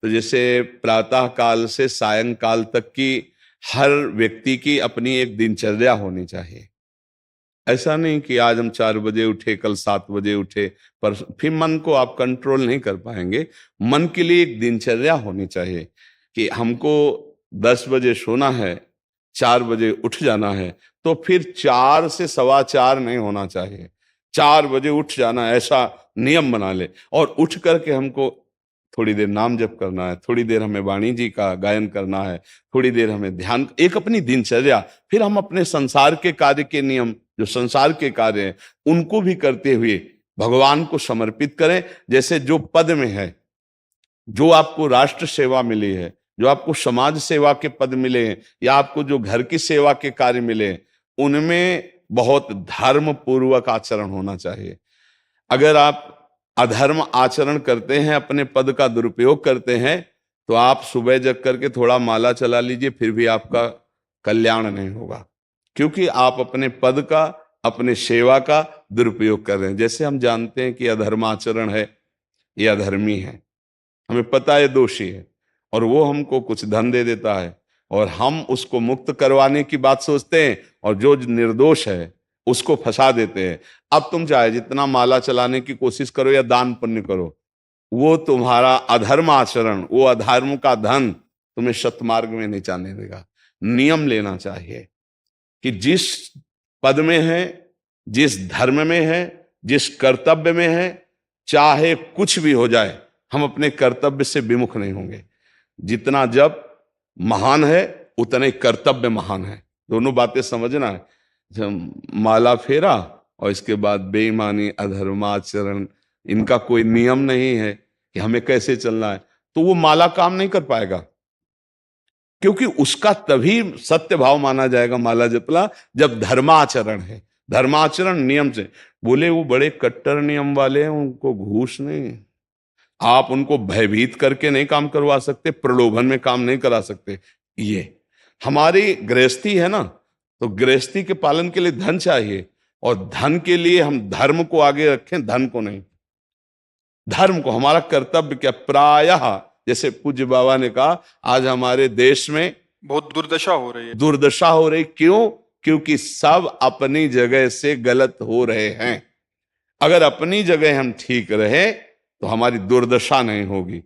तो जैसे प्रातः काल से सायंकाल तक की हर व्यक्ति की अपनी एक दिनचर्या होनी चाहिए। ऐसा नहीं कि आज हम 4 बजे उठे, कल 7 बजे उठे, पर फिर मन को आप कंट्रोल नहीं कर पाएंगे। मन के लिए एक दिनचर्या होनी चाहिए कि हमको 10 बजे सोना है, 4 बजे उठ जाना है, तो फिर 4 से 4:15 नहीं होना चाहिए, 4 बजे उठ जाना, ऐसा नियम बना ले। और उठ करके हमको थोड़ी देर नाम जप करना है, थोड़ी देर हमें वाणी जी का गायन करना है, थोड़ी देर हमें ध्यान, एक अपनी दिनचर्या। फिर हम अपने संसार के कार्य के नियम, जो संसार के कार्य हैं, उनको भी करते हुए भगवान को समर्पित करें। जैसे जो पद में है, जो आपको राष्ट्र सेवा मिली है, जो आपको समाज सेवा के पद मिले हैं, या आपको जो घर की सेवा के कार्य मिले हैं, उनमें बहुत धर्म पूर्वक आचरण होना चाहिए। अगर आप अधर्म आचरण करते हैं, अपने पद का दुरुपयोग करते हैं, तो आप सुबह जग करके थोड़ा माला चला लीजिए, फिर भी आपका कल्याण नहीं होगा, क्योंकि आप अपने पद का, अपने सेवा का दुरुपयोग कर रहे हैं। जैसे हम जानते हैं कि अधर्म आचरण है, ये अधर्मी है, हमें पता है दोषी है, और वो हमको कुछ धन दे देता है, और हम उसको मुक्त करवाने की बात सोचते हैं, और जो निर्दोष है उसको फंसा देते हैं। अब तुम चाहे जितना माला चलाने की कोशिश करो या दान पुण्य करो, वो तुम्हारा अधर्म आचरण, वो अधर्म का धन तुम्हें सतमार्ग में नहीं जाने देगा। नियम लेना चाहिए कि जिस पद में है, जिस धर्म में है, जिस कर्तव्य में है, चाहे कुछ भी हो जाए, हम अपने कर्तव्य से विमुख नहीं होंगे। जितना जप महान है, उतना ही कर्तव्य महान है। दोनों बातें समझना है। जब माला फेरा और इसके बाद बेईमानी, अधर्माचरण, इनका कोई नियम नहीं है कि हमें कैसे चलना है, तो वो माला काम नहीं कर पाएगा, क्योंकि उसका तभी सत्य भाव माना जाएगा माला जपला जब धर्माचरण है। धर्माचरण नियम से। बोले वो बड़े कट्टर नियम वाले हैं, उनको घूस नहीं, आप उनको भयभीत करके नहीं काम करवा सकते, प्रलोभन में काम नहीं करा सकते। ये हमारी गृहस्थी है ना, तो गृहस्थी के पालन के लिए धन चाहिए, और धन के लिए हम धर्म को आगे रखें, धन को नहीं। धर्म को, हमारा कर्तव्य क्या, प्रायः जैसे पूज्य बाबा ने कहा, आज हमारे देश में बहुत दुर्दशा हो रही है। दुर्दशा हो रही, क्यों? क्योंकि सब अपनी जगह से गलत हो रहे हैं। अगर अपनी जगह हम ठीक रहे तो हमारी दुर्दशा नहीं होगी,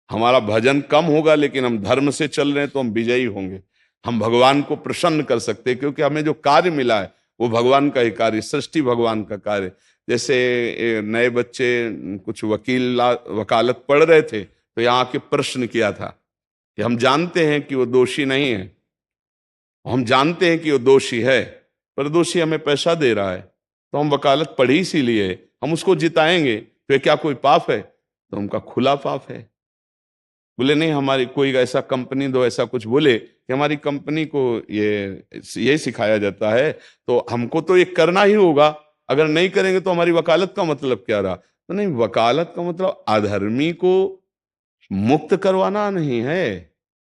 हमारा भजन कम होगा, लेकिन हम धर्म से चल रहे हैं तो हम विजयी होंगे। हम भगवान को प्रसन्न कर सकते हैं, क्योंकि हमें जो कार्य मिला है वो भगवान का ही कार्य, सृष्टि भगवान का कार्य। जैसे नए बच्चे कुछ वकालत पढ़ रहे थे, तो यहाँ के प्रश्न किया था कि हम जानते हैं कि वो दोषी नहीं है, हम जानते हैं कि वो दोषी है, पर दोषी हमें पैसा दे रहा है, तो हम वकालत पढ़ी इसीलिए, हम उसको जिताएंगे, तो ये क्या कोई पाप है? तो उनका खुला पाप है। बोले नहीं, हमारी कोई ऐसा कंपनी दो, ऐसा कुछ बोले कि हमारी कंपनी को ये सिखाया जाता है, तो हमको तो ये करना ही होगा, अगर नहीं करेंगे तो हमारी वकालत का मतलब क्या रहा? तो नहीं, वकालत का मतलब अधर्मी को मुक्त करवाना नहीं है।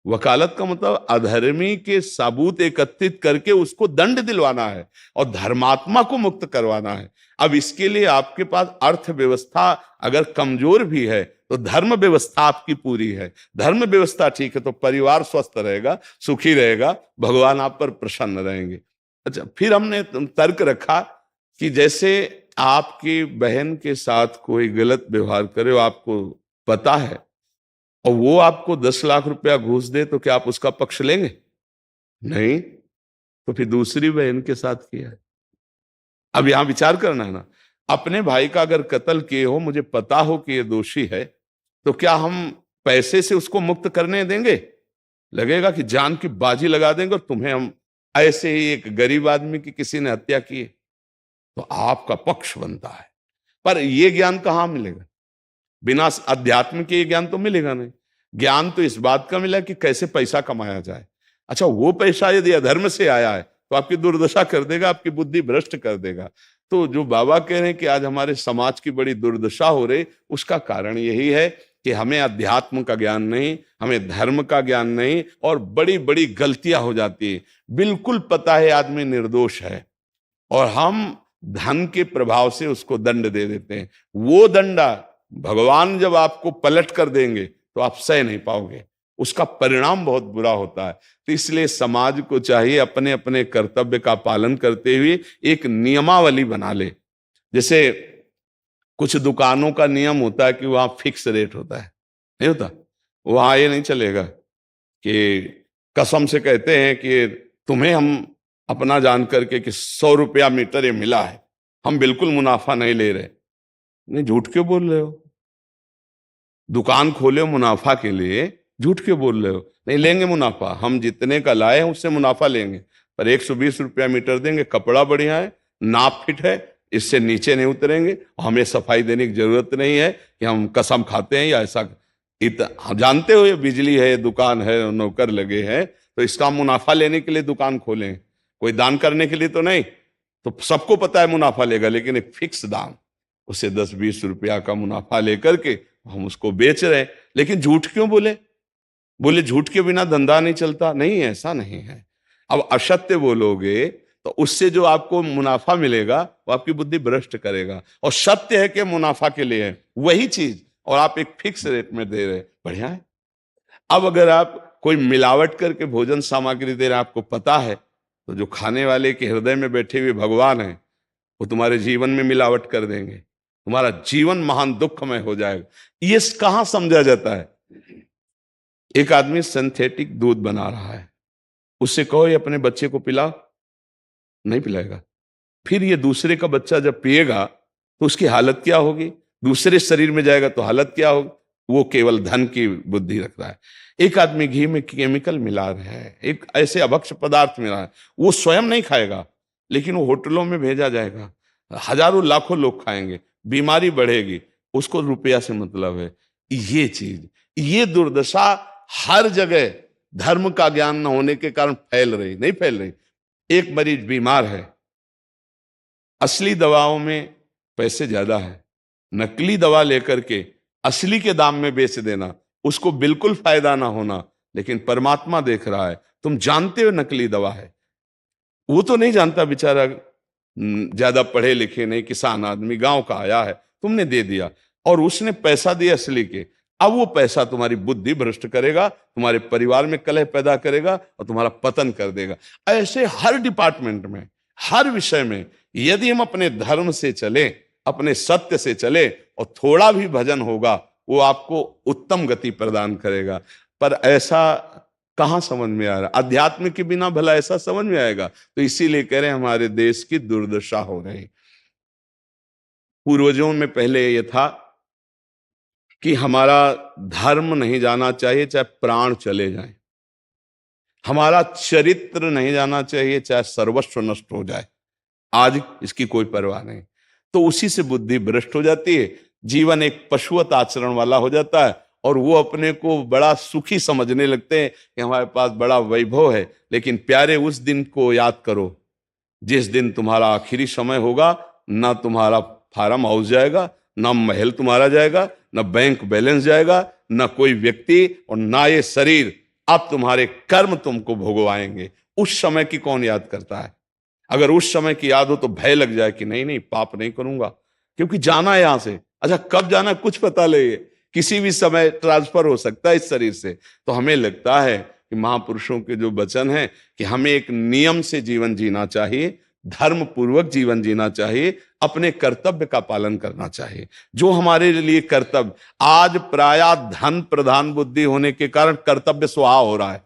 वकालत का मतलब अधर्मी के सबूत एकत्रित करके उसको दंड दिलवाना है, और धर्मात्मा को मुक्त करवाना है। अब इसके लिए आपके पास अर्थव्यवस्था अगर कमजोर भी है, तो धर्म व्यवस्था आपकी पूरी है। धर्म व्यवस्था ठीक है तो परिवार स्वस्थ रहेगा, सुखी रहेगा, भगवान आप पर प्रसन्न रहेंगे। अच्छा, फिर हमने तर्क रखा कि जैसे आपकी बहन के साथ कोई गलत व्यवहार करे, आपको पता है, और वो आपको 10 लाख रुपया घूस दे, तो क्या आप उसका पक्ष लेंगे? नहीं। तो फिर दूसरी बहन के साथ किया है। अब यहां विचार करना है ना, अपने भाई का अगर कत्ल किए हो, मुझे पता हो कि ये दोषी है, तो क्या हम पैसे से उसको मुक्त करने देंगे? लगेगा कि जान की बाजी लगा देंगे, और तुम्हें हम, ऐसे ही एक गरीब आदमी की किसी ने हत्या की, तो आपका पक्ष बनता है। पर यह ज्ञान कहां मिलेगा? बिना अध्यात्म के ये ज्ञान तो मिलेगा नहीं। ज्ञान तो इस बात का मिला कि कैसे पैसा कमाया जाए। अच्छा, वो पैसा यदि अधर्म से आया है तो आपकी दुर्दशा कर देगा, आपकी बुद्धि भ्रष्ट कर देगा। तो जो बाबा कह रहे हैं कि आज हमारे समाज की बड़ी दुर्दशा हो रही, उसका कारण यही है कि हमें अध्यात्म का ज्ञान नहीं, हमें धर्म का ज्ञान नहीं, और बड़ी बड़ी गलतियां हो जाती है। बिल्कुल पता है आदमी निर्दोष है, और हम धन के प्रभाव से उसको दंड दे देते हैं। वो दंडा भगवान जब आपको पलट कर देंगे तो तो आप सह नहीं पाओगे, उसका परिणाम बहुत बुरा होता है। तो इसलिए समाज को चाहिए अपने अपने कर्तव्य का पालन करते हुए एक नियमावली बना ले। जैसे कुछ दुकानों का नियम होता है कि वहां फिक्स रेट होता है, नहीं होता? वहां ये नहीं चलेगा कि कसम से कहते हैं कि तुम्हें हम अपना जान करके कि 100 रुपया मीटर ये मिला है, हम बिल्कुल मुनाफा नहीं ले रहे। नहीं, झूठ क्यों बोल रहे हो? दुकान खोले हो मुनाफा के लिए, झूठ क्यों बोल रहे हो? नहीं लेंगे मुनाफा, हम जितने का लाए हैं उससे मुनाफा लेंगे, पर 120 रुपया मीटर देंगे, कपड़ा बढ़िया है, नाप फिट है, इससे नीचे नहीं उतरेंगे, और हमें सफाई देने की जरूरत नहीं है कि हम कसम खाते हैं या ऐसा। हम जानते हो ये बिजली है, दुकान है, नौकर लगे हैं, तो इसका मुनाफा लेने के लिए दुकान खोलें, कोई दान करने के लिए तो नहीं। तो सबको पता है मुनाफा लेगा, लेकिन एक फिक्स दाम, उसे 10-20 रुपया का मुनाफा लेकर के हम उसको बेच रहे हैं। लेकिन झूठ क्यों बोले? बोले झूठ के बिना धंधा नहीं चलता। नहीं, ऐसा नहीं है। अब असत्य बोलोगे तो उससे जो आपको मुनाफा मिलेगा वो आपकी बुद्धि भ्रष्ट करेगा, और सत्य है कि मुनाफा के लिए है वही चीज, और आप एक फिक्स रेट में दे रहे, बढ़िया है। अब अगर आप कोई मिलावट करके भोजन सामग्री दे रहे हैं, आपको पता है, तो जो खाने वाले के हृदय में बैठे हुए भगवान है, वो तुम्हारे जीवन में मिलावट कर देंगे, तुम्हारा जीवन महान दुखमय हो जाएगा। ये कहां समझा जाता है? एक आदमी सिंथेटिक दूध बना रहा है, उससे कहो ये अपने बच्चे को पिला, नहीं पिलाएगा। फिर ये दूसरे का बच्चा जब पिएगा तो उसकी हालत क्या होगी? दूसरे शरीर में जाएगा तो हालत क्या होगी? वो केवल धन की बुद्धि रखता है। एक आदमी घी में केमिकल मिला रहा है, एक ऐसे अभक्ष्य पदार्थ मिला है, वो स्वयं नहीं खाएगा, लेकिन वो होटलों में भेजा जाएगा, हजारों लाखों लोग खाएंगे, बीमारी बढ़ेगी, उसको रुपया से मतलब है। ये चीज, ये दुर्दशा हर जगह धर्म का ज्ञान न होने के कारण फैल रही, नहीं फैल रही। एक मरीज बीमार है, असली दवाओं में पैसे ज्यादा है, नकली दवा लेकर के असली के दाम में बेच देना, उसको बिल्कुल फायदा ना होना। लेकिन परमात्मा देख रहा है, तुम जानते हो नकली दवा है, वो तो नहीं जानता बेचारा, ज्यादा पढ़े लिखे नहीं, किसान आदमी गांव का आया है, तुमने दे दिया, और उसने पैसा दिया असली के। अब वो पैसा तुम्हारी बुद्धि भ्रष्ट करेगा, तुम्हारे परिवार में कलह पैदा करेगा और तुम्हारा पतन कर देगा। ऐसे हर डिपार्टमेंट में, हर विषय में यदि हम अपने धर्म से चले, अपने सत्य से चले, और थोड़ा भी भजन होगा, वो आपको उत्तम गति प्रदान करेगा। पर ऐसा कहां समझ में आ रहा? अध्यात्म के बिना भला ऐसा समझ में आएगा? तो इसीलिए कह रहे हैं हमारे देश की दुर्दशा हो रही। पूर्वजों में पहले यह था कि हमारा धर्म नहीं जाना चाहिए चाहे प्राण चले जाएं, हमारा चरित्र नहीं जाना चाहिए चाहे सर्वस्व नष्ट हो जाए। आज इसकी कोई परवाह नहीं, तो उसी से बुद्धि भ्रष्ट हो जाती है, जीवन एक पशुवत आचरण वाला हो जाता है, और वो अपने को बड़ा सुखी समझने लगते हैं कि हमारे पास बड़ा वैभव है। लेकिन प्यारे, उस दिन को याद करो जिस दिन तुम्हारा आखिरी समय होगा, ना तुम्हारा फार्म हाउस जाएगा, ना महल तुम्हारा जाएगा, ना बैंक बैलेंस जाएगा, ना कोई व्यक्ति, और ना ये शरीर। अब तुम्हारे कर्म तुमको भोगवाएंगे। उस समय की कौन याद करता है? अगर उस समय की याद हो तो भय लग जाए कि नहीं नहीं, पाप नहीं करूंगा, क्योंकि जाना है यहां से। अच्छा, कब जाना कुछ पता नहीं, किसी भी समय ट्रांसफर हो सकता है इस शरीर से। तो हमें लगता है कि महापुरुषों के जो वचन हैं कि हमें एक नियम से जीवन जीना चाहिए, धर्म पूर्वक जीवन जीना चाहिए, अपने कर्तव्य का पालन करना चाहिए। जो हमारे लिए कर्तव्य, आज प्रायः धन प्रधान बुद्धि होने के कारण कर्तव्य स्वाहा हो रहा है।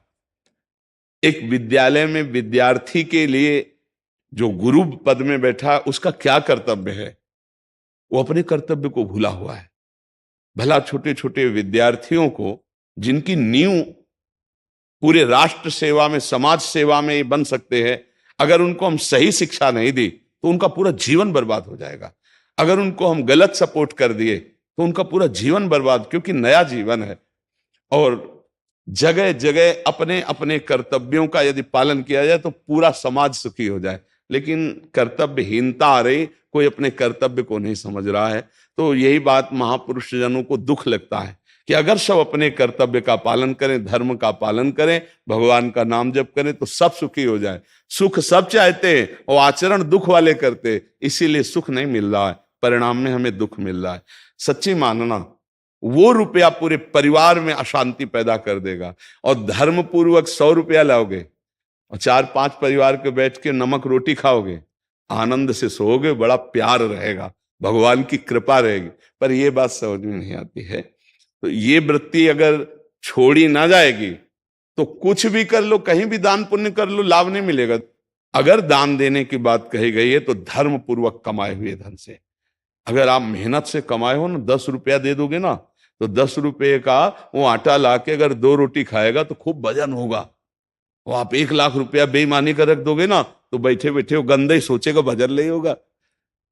एक विद्यालय में विद्यार्थी के लिए जो गुरु पद में बैठा, उसका क्या कर्तव्य है? वो अपने कर्तव्य को भूला हुआ है। भला छोटे छोटे विद्यार्थियों को, जिनकी नींव पूरे राष्ट्र सेवा में, समाज सेवा में ये बन सकते हैं, अगर उनको हम सही शिक्षा नहीं दी तो उनका पूरा जीवन बर्बाद हो जाएगा। अगर उनको हम गलत सपोर्ट कर दिए तो उनका पूरा जीवन बर्बाद, क्योंकि नया जीवन है। और जगह जगह अपने अपने कर्तव्यों का यदि पालन किया जाए तो पूरा समाज सुखी हो जाए। लेकिन कर्तव्यहीनता आ रही, कोई अपने कर्तव्य को नहीं समझ रहा है। तो यही बात महापुरुष जनों को दुख लगता है कि अगर सब अपने कर्तव्य का पालन करें, धर्म का पालन करें, भगवान का नाम जप करें, तो सब सुखी हो जाए। सुख सब चाहते हैं और आचरण दुख वाले करते, इसीलिए सुख नहीं मिल रहा है, परिणाम में हमें दुख मिल रहा है। सच्ची मानना, वो रुपया पूरे परिवार में अशांति पैदा कर देगा। और धर्म पूर्वक 100 रुपया लाओगे और 4-5 परिवार के बैठ के नमक रोटी खाओगे, आनंद से सोओगे, बड़ा प्यार रहेगा, भगवान की कृपा रहेगी। पर ये बात समझ में नहीं आती है। तो ये वृत्ति अगर छोड़ी ना जाएगी तो कुछ भी कर लो, कहीं भी दान पुण्य कर लो, लाभ नहीं मिलेगा। अगर दान देने की बात कही गई है तो धर्म पूर्वक कमाए हुए धन से। अगर आप मेहनत से कमाए हो ना, 10 रुपया दे दोगे ना, तो 10 रुपये का वो आटा लाके अगर 2 रोटी खाएगा तो खूब वजन होगा। वो आप 1 लाख रुपया बेईमानी कर रख दोगे ना, तो बैठे बैठे वो गंदा ही सोचेगा, वजन नहीं होगा।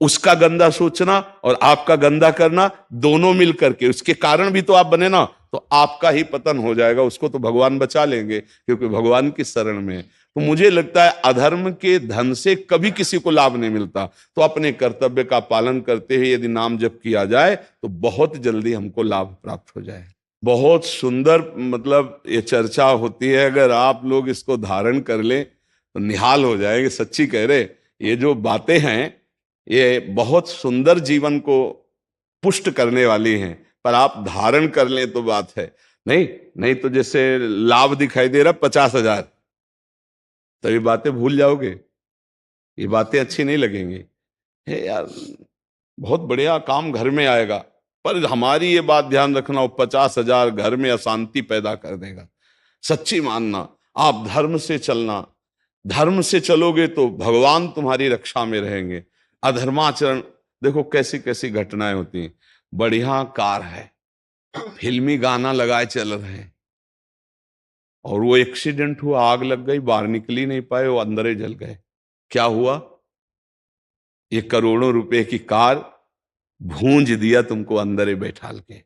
उसका गंदा सोचना और आपका गंदा करना दोनों मिल करके, उसके कारण भी तो आप बने ना, तो आपका ही पतन हो जाएगा। उसको तो भगवान बचा लेंगे क्योंकि भगवान की शरण में है। तो मुझे लगता है अधर्म के धन से कभी किसी को लाभ नहीं मिलता। तो अपने कर्तव्य का पालन करते हुए यदि नाम जप किया जाए तो बहुत जल्दी हमको लाभ प्राप्त हो जाए। बहुत सुंदर मतलब ये चर्चा होती है। अगर आप लोग इसको धारण कर लें तो निहाल हो जाएंगे। सच्ची कह रहे, ये जो बातें हैं ये बहुत सुंदर जीवन को पुष्ट करने वाली हैं, पर आप धारण कर लें तो बात है। नहीं नहीं तो जैसे लाभ दिखाई दे रहा 50,000, तो ये बातें भूल जाओगे, ये बातें अच्छी नहीं लगेंगी। हे यार, बहुत बढ़िया काम घर में आएगा, पर हमारी ये बात ध्यान रखना, वो 50,000 घर में अशांति पैदा कर देगा। सच्ची मानना, आप धर्म से चलना, धर्म से चलोगे तो भगवान तुम्हारी रक्षा में रहेंगे। अधर्माचरण, देखो कैसी कैसी घटनाएं होती हैं। बढ़िया कार है, फिल्मी गाना लगाए चल रहे हैं, और वो एक्सीडेंट हुआ, आग लग गई, बाहर निकल ही नहीं पाए, वो अंदर ही जल गए। क्या हुआ? ये करोड़ों रुपए की कार भूंज दिया तुमको अंदर ही बैठाल के,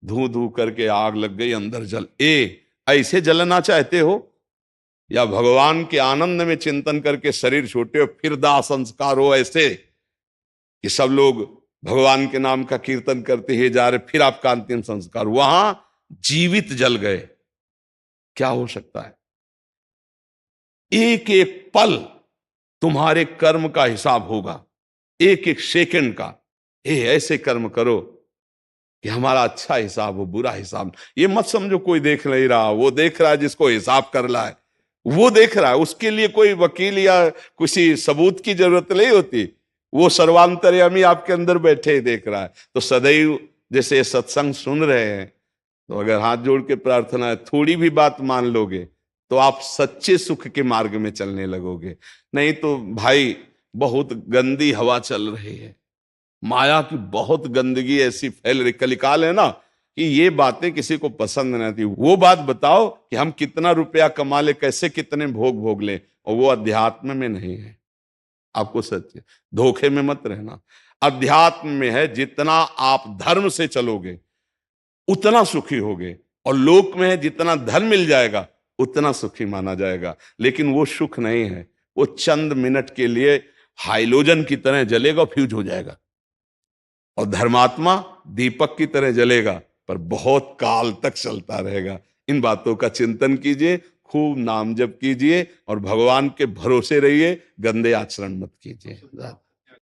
धू धू करके आग लग गई, अंदर जल। ऐसे जलना चाहते हो या भगवान के आनंद में चिंतन करके शरीर छोटे हो फिर दाह संस्कार हो ऐसे कि सब लोग भगवान के नाम का कीर्तन करते ही जा रहे, फिर आपका अंतिम संस्कार वहां जीवित जल गए? क्या हो सकता है? एक एक पल तुम्हारे कर्म का हिसाब होगा, एक एक सेकंड का। ऐसे कर्म करो कि हमारा अच्छा हिसाब हो, बुरा हिसाब। ये मत समझो कोई देख नहीं रहा, वो देख रहा है जिसको हिसाब करना है, वो देख रहा है। उसके लिए कोई वकील या किसी सबूत की जरूरत नहीं होती, वो सर्वांतर्यामी आपके अंदर बैठे ही देख रहा है। तो सदैव जैसे सत्संग सुन रहे हैं, तो अगर हाथ जोड़ के प्रार्थना है, थोड़ी भी बात मान लोगे तो आप सच्चे सुख के मार्ग में चलने लगोगे। नहीं तो भाई बहुत गंदी हवा चल रही है, माया की बहुत गंदगी ऐसी फैल रही, कलिकाल है ना, कि ये बातें किसी को पसंद नहीं आती। वो बात बताओ कि हम कितना रुपया कमा ले, कैसे कितने भोग भोग ले, और वो अध्यात्म में नहीं है। आपको सच धोखे में मत रहना, अध्यात्म में है। जितना आप धर्म से चलोगे उतना सुखी होगे, और लोक में है जितना धन मिल जाएगा उतना सुखी माना जाएगा। लेकिन वो सुख नहीं है, वो चंद मिनट के लिए हाइलोजन की तरह जलेगा, फ्यूज हो जाएगा। और धर्मात्मा दीपक की तरह जलेगा, पर बहुत काल तक चलता रहेगा। इन बातों का चिंतन कीजिए, खूब नाम जप कीजिए और भगवान के भरोसे रहिए, गंदे आचरण मत कीजिए।